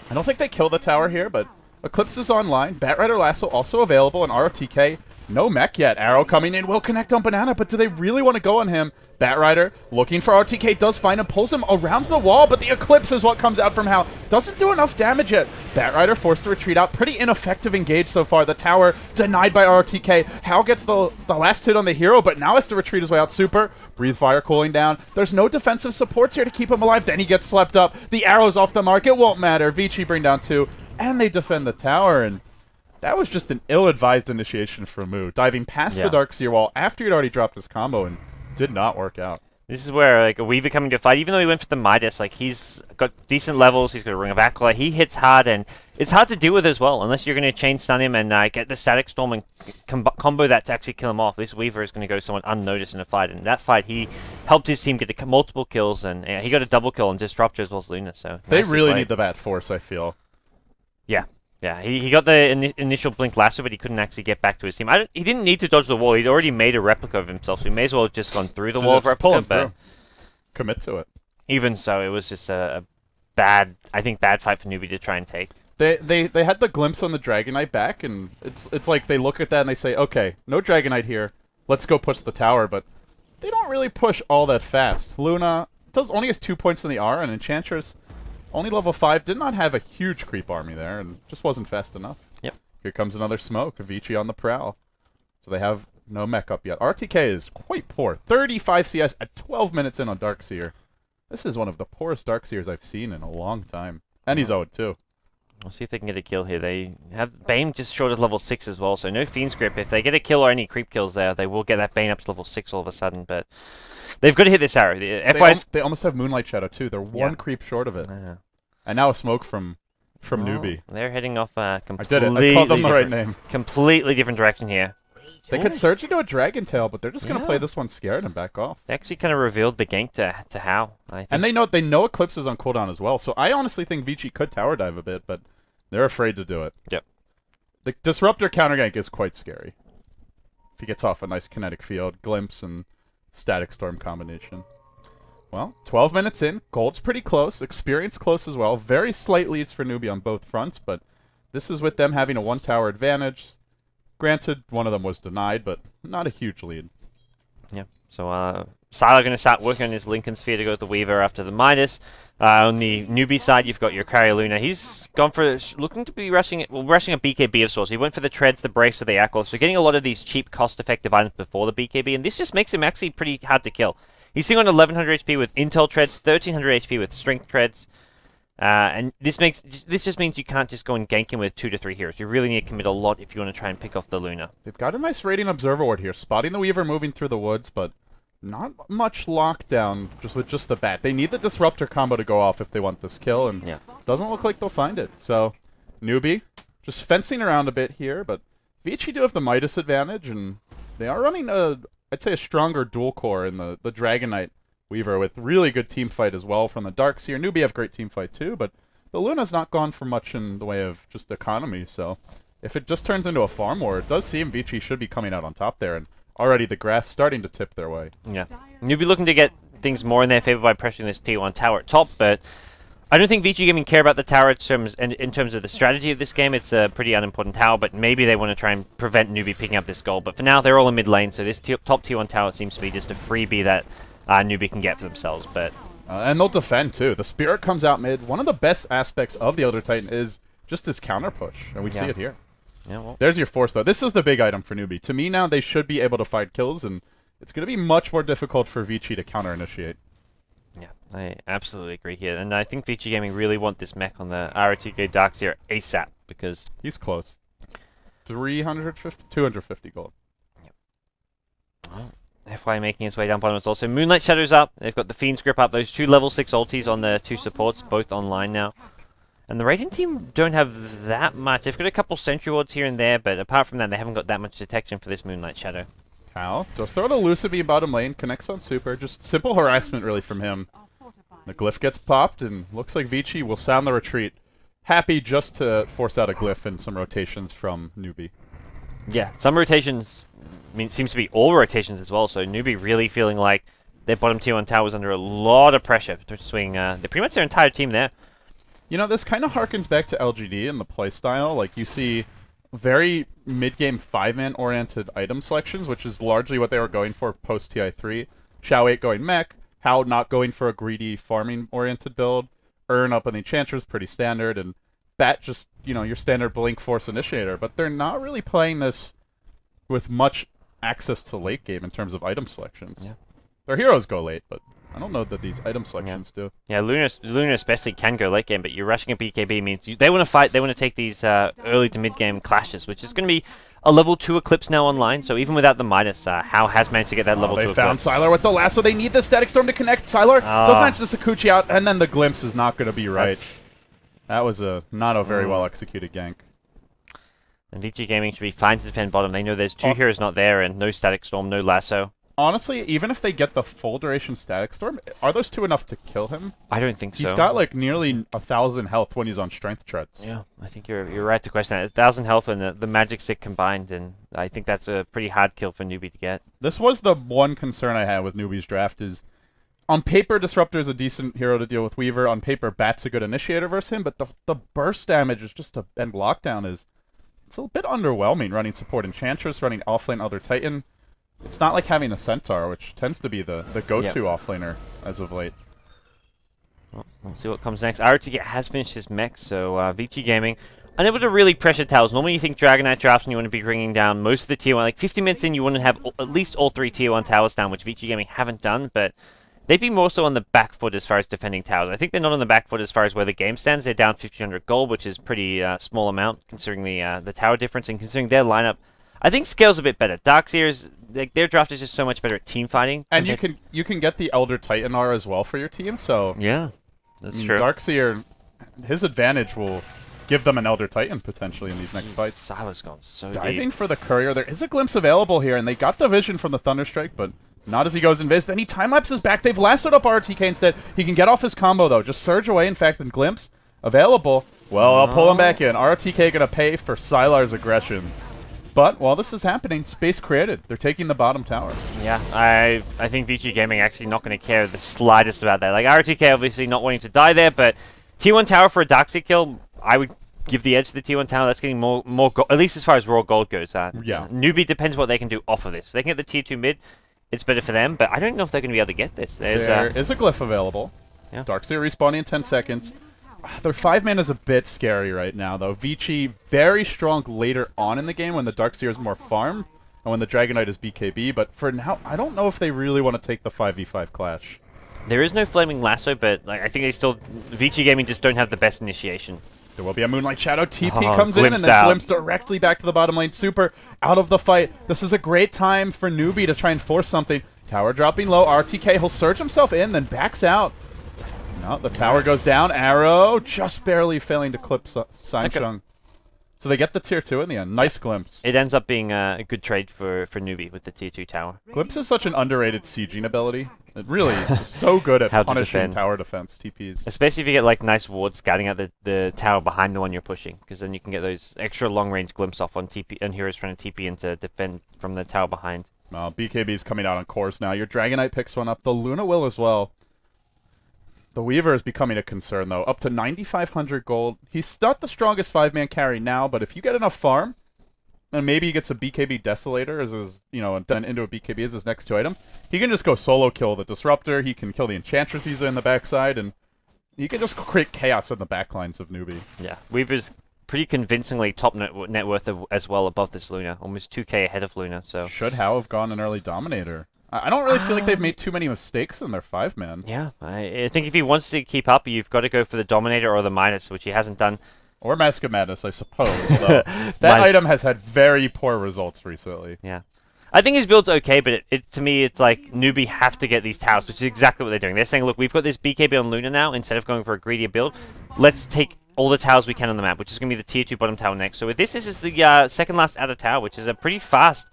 I don't think they kill the tower here, but Eclipse is online. Batrider Lasso also available, and ROTK, no mech yet. Arrow coming in, will connect on Banana, but do they really want to go on him? Batrider looking for RTK, does find him, pulls him around the wall, but the Eclipse is what comes out from How. Doesn't do enough damage yet. Batrider forced to retreat out. Pretty ineffective engage so far. The tower denied by RTK. How gets the last hit on the hero, but now has to retreat his way out. Super. Breathe Fire cooling down. There's no defensive supports here to keep him alive. Then he gets slept up. The arrow's off the mark. It won't matter. Vici bring down 2, and they defend the tower, and that was just an ill-advised initiation for Moo. Diving past the Darkseer wall after he'd already dropped his combo and did not work out. This is where, like, a Weaver coming to fight, even though he went for the Midas, like, he's got decent levels, he's got a Ring of Acolyte, he hits hard, and it's hard to deal with as well, unless you're going to chain stun him and get the Static Storm and combo that to actually kill him off. This Weaver is going to go somewhat unnoticed in a fight, and in that fight, he helped his team get multiple kills, and he got a double kill on Disruptor as well as Luna, so... They really need the Bat Force, I feel. Yeah. Yeah, he got the initial Blink Lasso, but he couldn't actually get back to his team. He didn't need to dodge the wall. He'd already made a replica of himself, so he may as well have just gone through the wall of replica, but... Commit to it. Even so, it was just a bad fight for Newbee to try and take. They had the glimpse on the Dragon Knight back, and it's like they look at that and they say, okay, no Dragon Knight here. Let's go push the tower, but they don't really push all that fast. Luna only has 2 points in the R, and Enchantress... Only level 5, did not have a huge creep army there, and just wasn't fast enough. Yep. Here comes another smoke, Vici on the prowl. So they have no mech up yet. RTK is quite poor. 35 CS at 12 minutes in on Darkseer. This is one of the poorest Darkseers I've seen in a long time. And he's 0-2. We'll see if they can get a kill here. They have Bane just short of level 6 as well, so no Fiend's Grip. If they get a kill or any creep kills there, they will get that Bane up to level 6 all of a sudden, but they've got to hit this arrow. They almost have Moonlight Shadow too. They're one creep short of it. And now a smoke from Newbee. They're heading off completely I did it. I called them the right name. Completely different direction here. They could surge into a Dragon Tail, but they're just going to play this one scared and back off. They actually kind of revealed the gank to How. I think. And they know Eclipse is on cooldown as well, so I honestly think Vici could tower dive a bit, but they're afraid to do it. Yep. The Disruptor counter gank is quite scary. If he gets off a nice kinetic field, Glimpse, and Static Storm combination. Well, 12 minutes in, Gold's pretty close, Experience close as well. Very slight leads for Newbee on both fronts, but this is with them having a 1-tower advantage. Granted, one of them was denied, but not a huge lead. Yeah. So, Sylar going to start working on his Lincoln Sphere to go with the Weaver after the Midas. On the Newbee side, you've got your Luna. He's gone for looking to be rushing a BKB of sorts. He went for the Treads, the Brace, the Echo, so getting a lot of these cheap, cost-effective items before the BKB, and this just makes him actually pretty hard to kill. He's sitting on 1100 HP with Intel Treads, 1300 HP with Strength Treads, and this just means you can't just go and gank him with 2 to 3 heroes. You really need to commit a lot if you want to try and pick off the Luna. They've got a nice Radiant Observer Ward here, spotting the Weaver moving through the woods, but not much lockdown with just the bat. They need the Disruptor combo to go off if they want this kill, and doesn't look like they'll find it. So, Newbee just fencing around a bit here, but Vici do have the Midas advantage, and they are running I'd say a stronger dual core in the Dragon Knight Weaver with really good team fight as well from the Darkseer. Newbee have great team fight too, but the Luna's not gone for much in the way of just economy, so if it just turns into a farm war, it does seem Vici should be coming out on top there, and already the graph's starting to tip their way. Yeah. Newbee looking to get things more in their favor by pressuring this T1 tower at top, but I don't think Vici Gaming care about the tower in terms of the strategy of this game. It's a pretty unimportant tower, but maybe they want to try and prevent Newbee picking up this gold. But for now, they're all in mid lane, so this top T1 tower seems to be just a freebie that Newbee can get for themselves. But and they'll defend too. The Spirit comes out mid. One of the best aspects of the Elder Titan is just his counter push, and we see it here. Yeah, well. There's your force, though. This is the big item for Newbee. To me now, they should be able to find kills, and it's going to be much more difficult for Vici to counter-initiate. Yeah, I absolutely agree here. And I think Vici Gaming really want this mech on the ROTK Darkseer ASAP, because he's close. 250 gold. Yep. Well, FY making his way down bottom. It's also Moonlight Shadow's up. They've got the Fiend's Grip up. Those 2 level 6 ultis on the 2 supports, both online now. And the Radiant team don't have that much. They've got a couple Sentry Wards here and there, but apart from that, they haven't got that much detection for this Moonlight Shadow. How? Just throw an Elusive Beam bottom lane, connects on super. Just simple harassment, really, from him. The Glyph gets popped, and looks like Vici will sound the retreat. Happy just to force out a Glyph and some rotations from Newbee. Yeah, some rotations, seems to be all rotations as well, so Newbee really feeling like their bottom tier 1 tower was under a lot of pressure to swing they're pretty much their entire team there. You know, this kind of harkens back to LGD in the playstyle. Like, you see very mid-game 5-man oriented item selections, which is largely what they were going for post-TI3. Xiao 8 going mech, Hao not going for a greedy farming-oriented build, Urn up on the Enchantress, pretty standard, and Bat just, you know, your standard Blink Force Initiator. But they're not really playing this with much access to late game in terms of item selections. Yeah. Their heroes go late, but I don't know that these item selections do. Yeah, Luna especially can go late game, but you're rushing a BKB means they want to fight, they want to take these early to mid game clashes, which is going to be a level 2 Eclipse now online, so even without the Midas, Hao has managed to get that level 2 Eclipse. They found Sylar with the lasso, they need the Static Storm to connect. Sylar does manage to Sakuchi out, and then the Glimpse is not going to be right. That was not a very well executed gank. And Vici Gaming should be fine to defend bottom. They know there's 2 heroes not there, and no Static Storm, no lasso. Honestly, even if they get the full duration Static Storm, are those 2 enough to kill him? I don't think so. He's got like nearly 1,000 health when he's on Strength Treads. Yeah, I think you're right to question that. 1,000 health and the Magic Stick combined, and I think that's a pretty hard kill for Newbee to get. This was the one concern I had with Newbee's draft is, on paper, Disruptor is a decent hero to deal with Weaver. On paper, Bat's a good initiator versus him, but the burst damage is just and lockdown is it's a bit underwhelming. Running support Enchantress, running offlane Elder Titan. It's not like having a Centaur, which tends to be the go-to offlaner as of late. Well, we'll see what comes next. RTG has finished his mech, so Vici Gaming unable to really pressure towers. Normally you think Dragon Knight drafts and you want to be bringing down most of the tier 1. Like 50 minutes in, you want to have at least all 3 tier 1 towers down, which Vici Gaming haven't done, but they'd be more so on the back foot as far as defending towers. I think they're not on the back foot as far as where the game stands. They're down 1,500 gold, which is pretty small amount considering the tower difference and considering their lineup. I think scale's a bit better. Darkseers, like, their draft is just so much better at team fighting. And you can get the Elder Titan R as well for your team, so yeah, that's true. Darkseer, his advantage will give them an Elder Titan potentially in these next fights. Sylar's gone so Diving deep. for the Courier. There is a glimpse available here, and they got the vision from the Thunderstrike, but not as he goes invis. Then he time-lapses back. They've lassoed up RTK instead. He can get off his combo, though. Just surge away, in fact, and glimpse available. Well, I'll pull him back in. RTK going to pay for Sylar's aggression. But while this is happening, space created. They're taking the bottom tower. Yeah, I think Vici Gaming actually not going to care the slightest about that. Like, RTK obviously not wanting to die there, but T1 tower for a Darkseid kill, I would give the edge to the T1 tower. That's getting more gold, at least as far as raw gold goes. Yeah. Newbee depends what they can do off of this. If they can get the Tier 2 mid, it's better for them, but I don't know if they're going to be able to get this. There is a glyph available. Yeah. Darkseid respawning in 10 seconds. Their 5-man is a bit scary right now, though. Vici very strong later on in the game when the Darkseer is more farm and when the Dragonite is BKB, but for now, I don't know if they really want to take the 5v5 clash. There is no Flaming Lasso, but like, I think they still... Vici Gaming just don't have the best initiation. There will be a Moonlight Shadow. TP comes in and then glimpse directly back to the bottom lane. Super out of the fight. This is a great time for Newbee to try and force something. Tower dropping low. RTK, he'll surge himself in, then backs out. No, the tower goes down. Arrow just barely failing to clip Sansheng. So they get the tier 2 in the end. Nice glimpse. It ends up being a good trade for Newbee with the tier 2 tower. Glimpse is such an underrated sieging ability. It really is so good at punishing tower defense, TPs. Especially if you get like nice wards scouting out the tower behind the one you're pushing, because then you can get those extra long-range glimpse off on TP and heroes trying to TP in to defend from the tower behind. BKB is coming out on cores now. Your Dragonite picks one up. The Luna will as well. The Weaver is becoming a concern, though. Up to 9,500 gold. He's not the strongest 5-man carry now, but if you get enough farm, and maybe he gets a BKB Desolator as his, you know, then into a BKB as his next 2 item, he can just go solo kill the Disruptor. He can kill the Enchantress he's in the backside, and he can just create chaos in the backlines of Newbee. Yeah, Weaver's pretty convincingly top net worth as well above this Luna, almost 2k ahead of Luna. So should How have gone an early Dominator? I don't really feel like they've made too many mistakes in their 5-man. Yeah, I think if he wants to keep up, you've got to go for the Dominator or the Midas, which he hasn't done. Or Mask of Madness, I suppose. Although that item has had very poor results recently. Yeah. I think his build's okay, but to me, it's like Newbee have to get these towers, which is exactly what they're doing. They're saying, look, we've got this BKB on Luna now. Instead of going for a greedier build, let's take all the towers we can on the map, which is going to be the tier 2 bottom tower next. So with this is the second last outer tower, which is a pretty fast,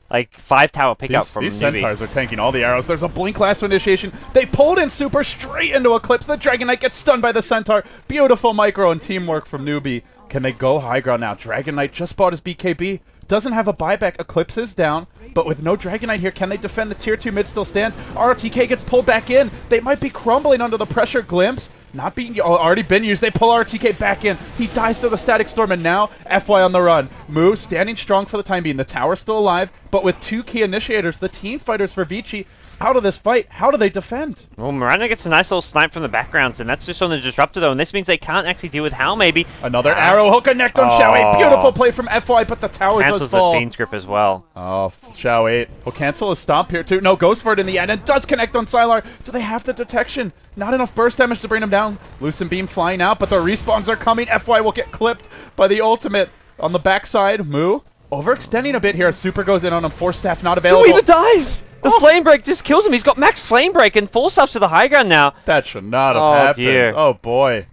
like, 5-tower pickup from These Newbee. Centaurs are tanking all the arrows. There's a Blink Lasso initiation. They pulled in Super straight into Eclipse. The Dragonite gets stunned by the Centaur. Beautiful micro and teamwork from Newbee. Can they go high ground now? Dragonite just bought his BKB. Doesn't have a buyback. Eclipse is down. But with no Dragonite here, can they defend? The tier 2 mid still stands. RTK gets pulled back in. They might be crumbling under the pressure. Glimpse. Not being already been used. They pull RTK back in. He dies to the Static Storm, and now FY on the run. Moo standing strong for the time being. The tower's still alive, but with 2 key initiators, the team fighters for Vici out of this fight. How do they defend? Well, Miranda gets a nice little snipe from the background, and that's just on the Disruptor, though, and this means they can't actually deal with Hal, maybe. Another arrow. He'll connect on Xiao 8. Beautiful play from FY, but the tower does fall. Cancels the Fiend's Grip as well. Oh, Xiao 8. Will cancel his stomp here, too. No, goes for it in the end, and does connect on Sylar. Do they have the detection? Not enough burst damage to bring him down. Lucent Beam flying out, but the respawns are coming. FY will get clipped by the ultimate on the backside. Moo overextending a bit here as Super goes in on him. Force Staff not available. Who even dies? The Flame Break just kills him. He's got max Flame Break and Force Staff to the high ground now. That should not have happened. Dear. Oh, boy.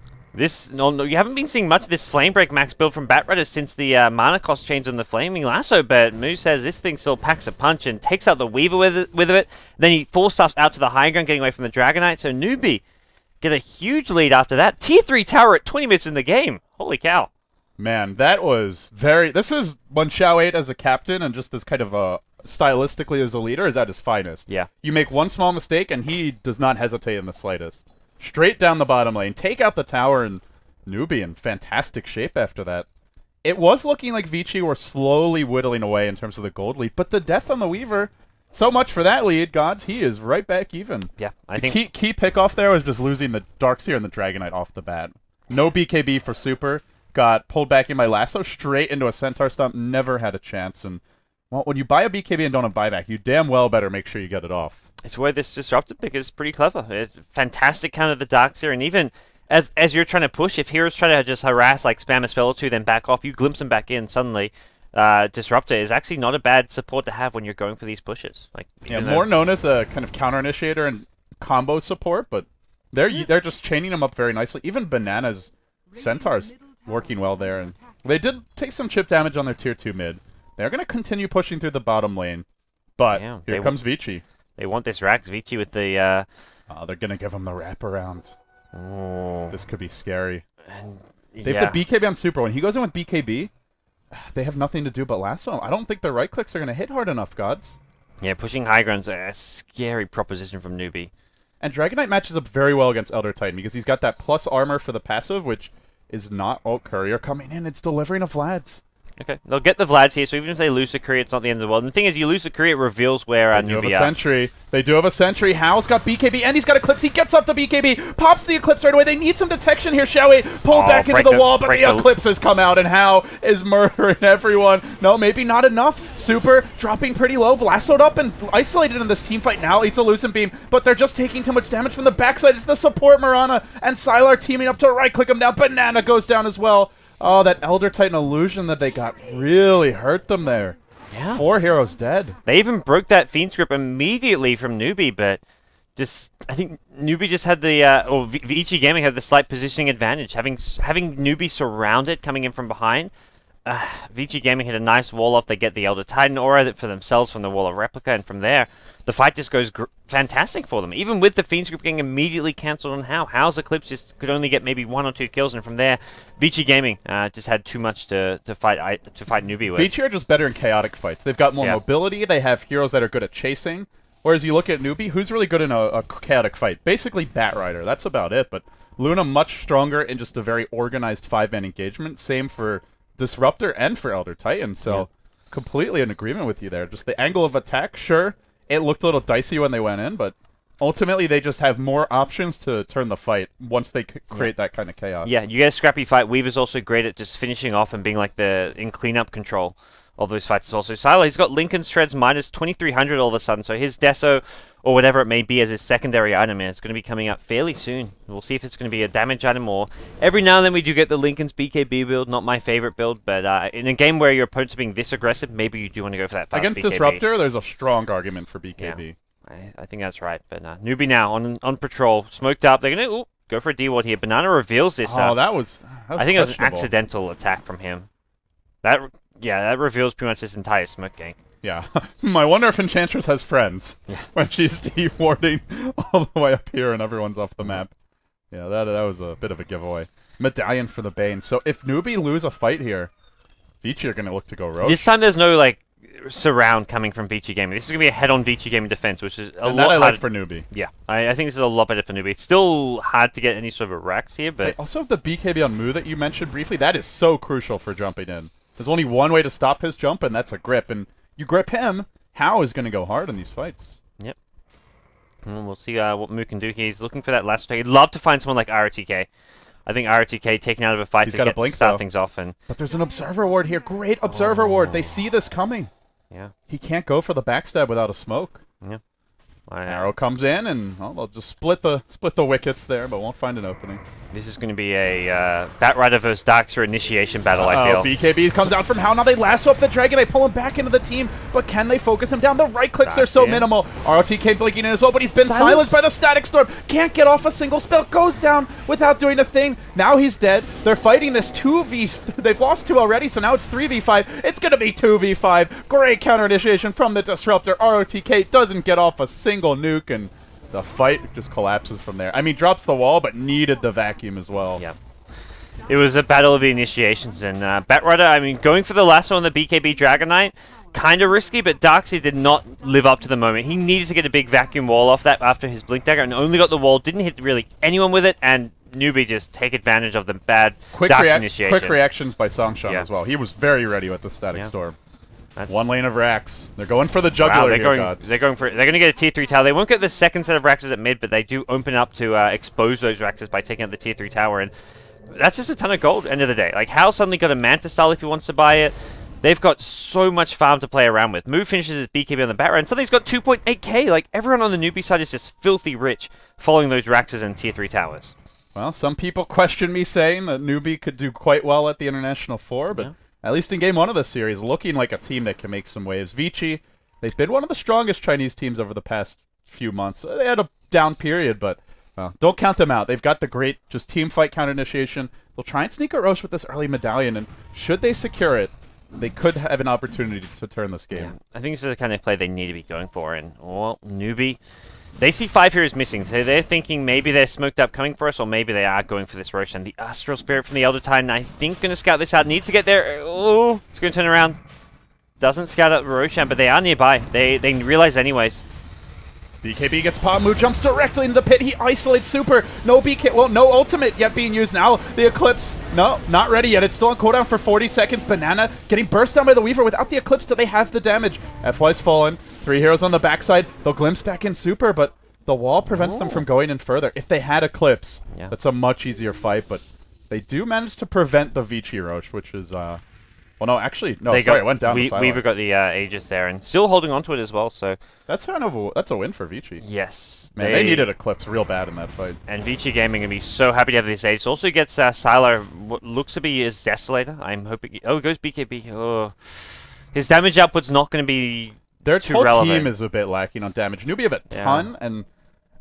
No, you haven't been seeing much of this Flame Break max build from Batrider since the mana cost change on the Flaming Lasso, but Moo says this thing still packs a punch and takes out the Weaver with it. Then he Force Staffs out to the high ground, getting away from the Dragonite, so Newbee get a huge lead after that. Tier 3 tower at 20 minutes in the game. Holy cow. Man, that was very... This is when Xiao 8 as a captain and just as kind of a... stylistically as a leader is at his finest. Yeah. You make one small mistake and he does not hesitate in the slightest. Straight down the bottom lane. Take out the tower, and Newbee in fantastic shape after that. It was looking like Vici were slowly whittling away in terms of the gold lead, but the death on the Weaver... So much for that lead, Gods. He is right back even. Yeah, I the think... key pick-off there was just losing the Darkseer and the Dragonite off the bat. No BKB for Super. Got pulled back in by Lasso straight into a Centaur stomp. Never had a chance. And, well, when you buy a BKB and don't have buyback, you damn well better make sure you get it off. It's where this Disruptive pick is pretty clever. It's fantastic counter the Darkseer, and even as you're trying to push, if heroes try to just harass, like spam a spell or two, then back off, you glimpse them back in suddenly. Disruptor is actually not a bad support to have when you're going for these pushes. Like, yeah, more known as a kind of counter initiator and combo support, but they're just chaining them up very nicely. Even Banana's Centaurs, working well there. And they did take some chip damage on their tier 2 mid. They're going to continue pushing through the bottom lane. But here comes Vici. They want this Rax. Vici with the... they're going to give him the wraparound. Oh. This could be scary. They have the BKB on Super. When he goes in with BKB, they have nothing to do but lasso. I don't think the right clicks are going to hit hard enough, Gods. Yeah, pushing high ground's a scary proposition from Newbee. And Dragon Knight matches up very well against Elder Titan because he's got that plus armor for the passive, which is not... Oh, Courier coming in. It's delivering a Vlads. Okay, they'll get the Vlads here, so even if they lose the Courier, it's not the end of the world. And the thing is, you lose the Courier, it reveals where Newbee They do have a sentry. They do have a sentry. Hal's got BKB, and he's got Eclipse. He gets off the BKB, pops the Eclipse right away. They need some detection here, shall we? Pull back into the wall, but the Eclipse has come out, and Hal is murdering everyone. No, maybe not enough. Super dropping pretty low, lassoed up and isolated in this team fight now. It's a Lucent Beam, but they're just taking too much damage from the backside. It's the support Mirana and Sylar teaming up to right-click him down. Banana goes down as well. Oh, that Elder Titan illusion that they got really hurt them there. Yeah. 4 heroes dead. They even broke that Fiend script immediately from Newbee, but just I think Newbee just had the or Vici Gaming had the slight positioning advantage, having Newbee surrounded coming in from behind. Vici Gaming hit a nice wall off. They get the Elder Titan aura for themselves from the Wall of Replica, and from there, the fight just goes fantastic for them. Even with the Fiend script getting immediately cancelled on Hal. Hal's Eclipse just could only get maybe 1 or 2 kills, and from there, Vici Gaming just had too much to fight Newbee with. Vici are just better in chaotic fights. They've got more mobility. They have heroes that are good at chasing. Whereas you look at Newbee, who's really good in a chaotic fight? Basically Batrider. That's about it. But Luna much stronger in just a very organized 5-man engagement. Same for Disruptor and for Elder Titan, so completely in agreement with you there. Just the angle of attack, sure, it looked a little dicey when they went in, but ultimately they just have more options to turn the fight once they create that kind of chaos. Yeah, you get a scrappy fight. Weaver's also great at just finishing off and being like in cleanup control of those fights as well. So Sylar, he's got Lincoln's Shreds minus 2300 all of a sudden, so his Deso, or whatever it may be as his secondary item, and it's going to be coming up fairly soon. We'll see if it's going to be a damage item, or every now and then we do get the Lincoln's BKB build, not my favorite build, but in a game where your opponents are being this aggressive, maybe you do want to go for that fast Against BKB. Disruptor, there's a strong argument for BKB. Yeah, I think that's right, but Newbee now on patrol, smoked up, they're going to go for a D-ward here. Banana reveals this. That was I think it was an accidental attack from him. That reveals pretty much this entire smoke gank. Yeah. I wonder if Enchantress has friends when she's D-warding all the way up here and everyone's off the map. Yeah, that was a bit of a giveaway. Medallion for the Bane. So if Newbee lose a fight here, Vici are going to look to go rogue. This time there's no, surround coming from Vici Gaming. This is going to be a head-on Vici Gaming defense, which is a lot I harder. like for Newbee. Yeah, I think this is a lot better for Newbee. It's still hard to get any sort of Rax here, but... They also have the BKB on Mu that you mentioned briefly. That is so crucial for jumping in. There's only one way to stop his jump, and that's a grip. And you grip him, How is going to go hard in these fights. Yep. And we'll see what Mu can do here. He's looking for that last strike. He'd love to find someone like ROTK. I think ROTK taken out of a fight to start things off. But there's an Observer Ward here. Great Observer Ward. They see this coming. Yeah. He can't go for the backstab without a smoke. Yeah. Arrow comes in, and they'll just split the wickets there, but won't find an opening. This is going to be a Batrider versus Darkseer initiation battle, I feel. BKB comes out from How. Now they lasso up the Dragon. They pull him back into the team, but can they focus him down? The right clicks are so minimal. ROTK blinking in as well, but he's been silenced by the Static Storm. Can't get off a single spell. Goes down without doing a thing. Now he's dead. They're fighting this 2v... They've lost 2 already, so now it's 3v5. It's going to be 2v5. Great counter initiation from the Disruptor. ROTK doesn't get off a single nuke, and the fight just collapses from there. I mean, drops the wall, but needed the vacuum as well. Yeah. It was a battle of the initiations, and Batrider, I mean, going for the lasso on the BKB Dragon Knight, kind of risky, but Darkseer did not live up to the moment. He needed to get a big vacuum wall off that after his Blink Dagger, and only got the wall, didn't hit really anyone with it, and Newbee just take advantage of the bad Dark initiation. Quick reactions by Songshun as well. He was very ready with the Static Storm. That's one lane of Rax. They're going for the jugular here, Gods. They're going to get a tier 3 tower. They won't get the second set of Raxes at mid, but they do open up to expose those Raxes by taking out the tier 3 tower, and that's just a ton of gold end of the day. Like, Hal suddenly got a Manta style if he wants to buy it. They've got so much farm to play around with. Mu finishes his BKB on the Batrider, and suddenly he's got 2.8k. Like, everyone on the Newbee side is just filthy rich following those Raxes and tier 3 towers. Well, some people question me saying that Newbee could do quite well at the International 4, but... At least in Game 1 of this series, looking like a team that can make some waves. Vici, they've been one of the strongest Chinese teams over the past few months. They had a down period, but Well, don't count them out. They've got the great just team fight counter initiation. They'll try and sneak a Roche with this early medallion, and should they secure it, they could have an opportunity to turn this game. Yeah. I think this is the kind of play they need to be going for, and, well, Newbee, they see 5 heroes missing, so they're thinking maybe they're smoked up coming for us, or maybe they are going for this Roche, and the Astral Spirit from the Elder Titan, I think, going to scout this out. Needs to get there. Oh, it's going to turn around. Doesn't scout out Roshan, but they are nearby. They realize anyways. BKB gets Pamu, jumps directly into the pit. He isolates Super. No BK, well, no ultimate yet being used now. The Eclipse, no, not ready yet. It's still on cooldown for 40 seconds. Banana getting burst down by the Weaver. Without the Eclipse, do they have the damage? FY's fallen. 3 heroes on the backside. They'll glimpse back in Super, but the wall prevents them from going in further. If they had Eclipse, that's a much easier fight, but they do manage to prevent the Vici Roche, which is, well, no, actually, no, it went down the sideline. We've got the Aegis there, and still holding on to it as well, so... That's kind of that's a win for Vici. Yes. Man, they needed Eclipse real bad in that fight. And Vici Gaming going to be so happy to have this Aegis. Also gets Sylar, what looks to be his Desolator. I'm hoping... Oh, it goes BKB. Oh. His damage output's not going to be Their too whole relevant. team is a bit lacking on damage. Newbee have a ton, and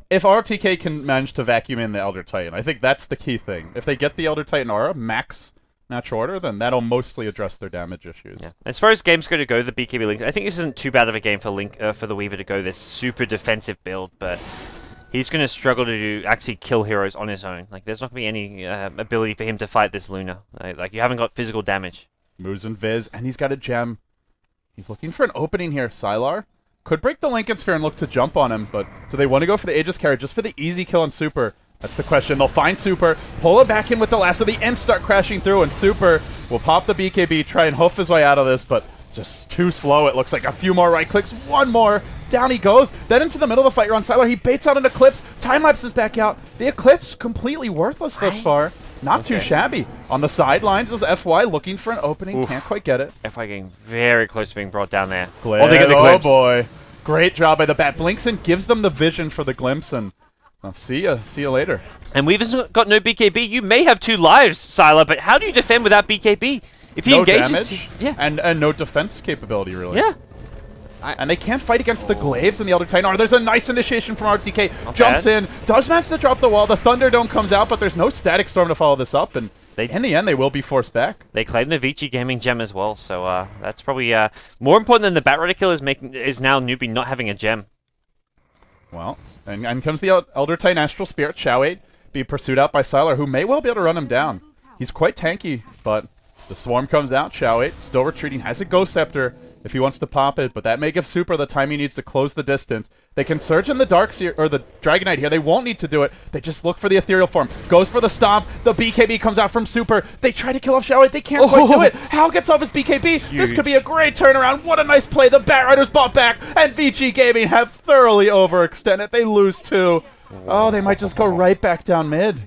if RTK can manage to vacuum in the Elder Titan, I think that's the key thing. If they get the Elder Titan aura, max... natural order, then that'll mostly address their damage issues. Yeah. As far as games go to go, the BKB Link, I think this isn't too bad of a game for for the Weaver to go this super defensive build, but he's going to struggle to actually kill heroes on his own. Like, there's not going to be any ability for him to fight this Luna. Like, you haven't got physical damage. Moves and Viz, and he's got a gem. He's looking for an opening here. Sylar could break the Lincoln Sphere and look to jump on him, but do they want to go for the Aegis carry just for the easy kill on Super? That's the question. They'll find Super, pull it back in with the last of the imps start crashing through, and Super will pop the BKB, try and hoof his way out of this, but just too slow. It looks like a few more right clicks, one more, down he goes. Then into the middle of the fight, you're on Sylar. He baits out an Eclipse, time lapses back out. The Eclipse completely worthless thus far. Not too shabby. On the sidelines is FY looking for an opening, can't quite get it. FY getting very close to being brought down there. Oh, they get the glimpse. Oh boy. Great job by the bat. Blinks in, gives them the vision for the glimpse, and I'll see you later. And we've got no BKB. You may have 2 lives, Sylar, but how do you defend without BKB? If he engages, damage, and no defense capability, really. Yeah. And they can't fight against the Glaives and the Elder Titan. There's a nice initiation from RTK. Jumps in, does manage to drop the wall. The Thunderdome comes out, but there's no Static Storm to follow this up, and in the end, they will be forced back. They claim the Vici Gaming gem as well, so that's probably more important than the Bat Reticle is now Newbee not having a gem. Well, and comes the Elder Titan Astral Spirit. Shao-8 be pursued out by Sylar, who may well be able to run him down. He's quite tanky, but the Swarm comes out. Shao-8 still retreating, has a Ghost Scepter if he wants to pop it, but that may give Super the time he needs to close the distance. They can surge in the the Dragonite here. They won't need to do it. They just look for the Ethereal Form. Goes for the Stomp. The BKB comes out from Super. They try to kill off Shao-8. They can't quite do it. Hal gets off his BKB. Huge. This could be a great turnaround. What a nice play. The Bat Riders bought back, and Vici Gaming have thoroughly overextended. They lose 2. Oh, they might just go right back down mid.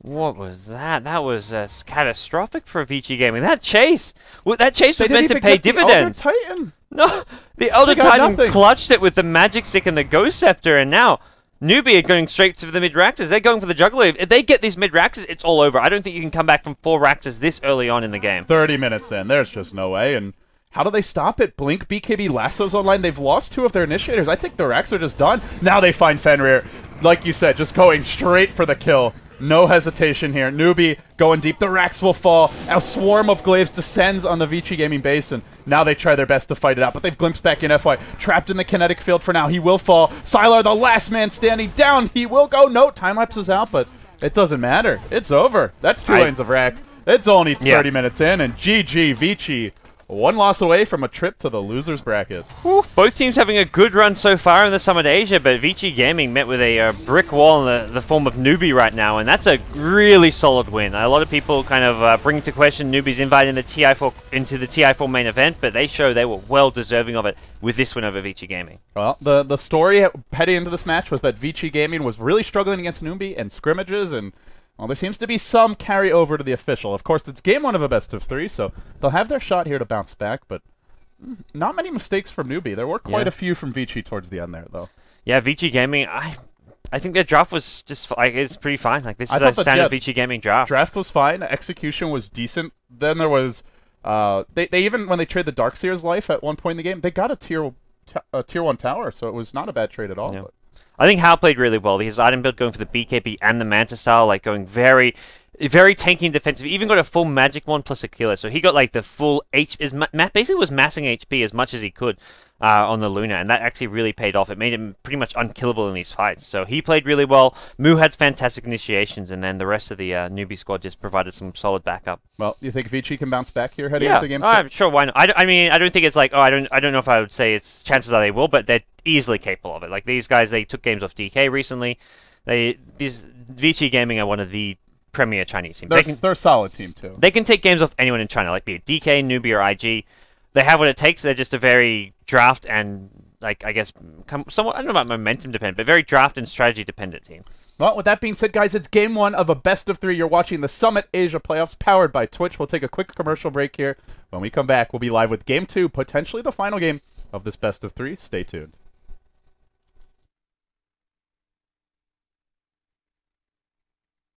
What was that? That was catastrophic for Vici Gaming. That chase was meant to pay dividends. The Elder Titan. No, the Elder Titan clutched it with the Magic Stick and the Ghost Scepter, and now Newbee are going straight to the mid-Raxes. They're going for the Juggler. If they get these mid-Raxes, it's all over. I don't think you can come back from 4 Raxes this early on in the game. 30 minutes in. There's just no way. And how do they stop it? Blink, BKB, Lasso's online. They've lost 2 of their initiators. I think the Rax are just done. Now they find Fenrir. Like you said, just going straight for the kill. No hesitation here. Newbee going deep. The Rax will fall. A swarm of Glaives descends on the Vici Gaming base, and now they try their best to fight it out, but they've glimpsed back in FY. Trapped in the kinetic field for now. He will fall. Sylar, the last man standing down. He will go. No, time lapse is out, but it doesn't matter. It's over. That's 2 lanes of Rax. It's only 30 minutes in, and GG Vici. 1 loss away from a trip to the loser's bracket. Whew. Both teams having a good run so far in the Summit Asia, but Vici Gaming met with a brick wall in the form of Newbee right now, and that's a really solid win. A lot of people kind of bring to question Newbee's invite into the TI4 main event, but they show they were well deserving of it with this win over Vici Gaming. Well, the story heading into this match was that Vici Gaming was really struggling against Newbee in scrimmages, and well, there seems to be some carry over to the official. Of course, it's game 1 of a best-of-3, so they'll have their shot here to bounce back, but not many mistakes from Newbee. There were quite a few from Vici towards the end there, though. Yeah, Vici Gaming, I think their draft was just, like, it's pretty fine. Like, this is a standard Vici Gaming draft. Draft was fine. Execution was decent. Then there was, they even, when they traded the Darkseer's life at one point in the game, they got a tier 1 tower, so it was not a bad trade at all. Yeah. I think Hal played really well. His item build going for the BKB and the Manta style, like going very tanky and defensive. He even got a full magic one plus a killer, so he got like the full basically was massing HP as much as he could on the Luna, and that actually really paid off. It made him pretty much unkillable in these fights. So he played really well. Mu had fantastic initiations, and then the rest of the newbie squad just provided some solid backup. Well, you think Vici can bounce back here heading into game 2? Sure, why not? I mean, I don't think it's like, I don't know if I would say it's chances are they will, but they're easily capable of it. Like these guys, they took games off DK recently. These Vici Gaming are one of the premier Chinese teams. They're a solid team too. They can take games off anyone in China, like be it DK, Newbee, or IG. They have what it takes. They're just a very draft and, like, I guess, somewhat, I don't know about momentum dependent, but very draft and strategy dependent team. Well, with that being said, guys, it's game 1 of a best-of-3. You're watching the Summit Asia Playoffs powered by Twitch. We'll take a quick commercial break here. When we come back, we'll be live with game 2, potentially the final game of this best-of-3. Stay tuned.